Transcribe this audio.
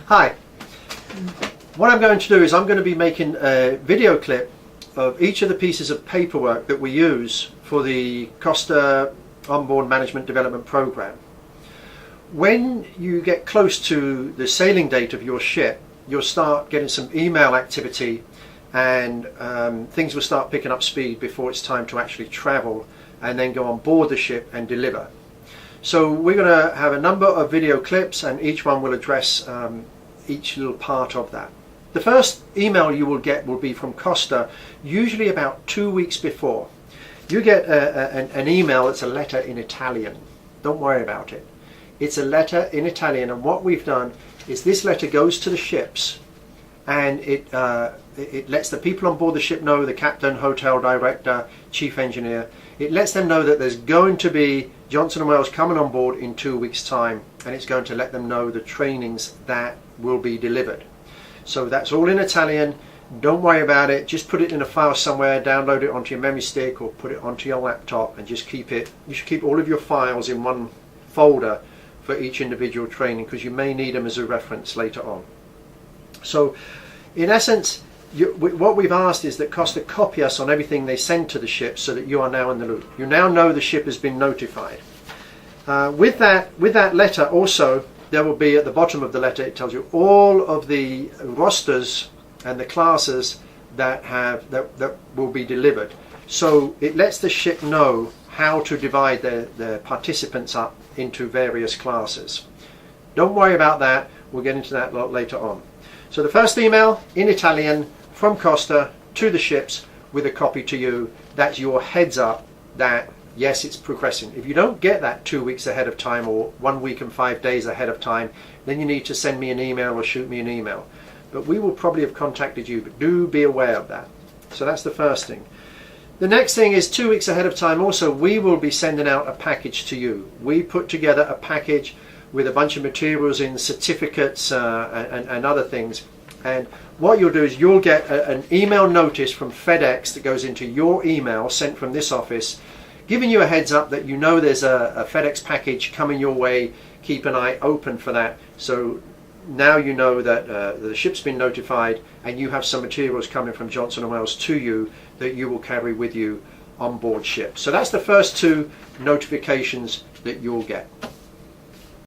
Hi, what I'm going to do is I'm going to be making a video clip of each of the pieces of paperwork that we use for the Costa Onboard Management Development Program. When you get close to the sailing date of your ship, you'll start getting some email activity and things will start picking up speed before it's time to actually travel and then go on board the ship and deliver. So we're going to have a number of video clips and each one will address each little part of that. The first email you will get will be from Costa, usually about 2 weeks before. You get an email that's a letter in Italian. Don't worry about it. It's a letter in Italian, and what we've done is this letter goes to the ships and it lets the people on board the ship know, the captain, hotel director, chief engineer. It lets them know that there's going to be Johnson & Wales coming on board in 2 weeks' time, and it's going to let them know the trainings that will be delivered. So that's all in Italian. Don't worry about it. Just put it in a file somewhere, download it onto your memory stick or put it onto your laptop and just keep it. You should keep all of your files in one folder for each individual training because you may need them as a reference later on. So in essence, what we've asked is that Costa copy us on everything they send to the ship so that you are now in the loop. You now know the ship has been notified. With that letter also, there will be at the bottom of the letter, it tells you all of the rosters and the classes that will be delivered. So it lets the ship know how to divide the participants up into various classes. Don't worry about that. We'll get into that a lot later on. So the first email in Italian from Costa to the ships with a copy to you. That's your heads up that yes, it's progressing. If you don't get that 2 weeks ahead of time or 1 week and 5 days ahead of time, then you need to send me an email or shoot me an email. But we will probably have contacted you, but do be aware of that. So that's the first thing. The next thing is 2 weeks ahead of time also, we will be sending out a package to you. We put together a package with a bunch of materials in, certificates and other things. And what you'll do is you'll get an email notice from FedEx that goes into your email sent from this office, giving you a heads up that you know there's a FedEx package coming your way. Keep an eye open for that. So now you know that the ship's been notified and you have some materials coming from Johnson & Wales to you that you will carry with you on board ship. So that's the first two notifications that you'll get.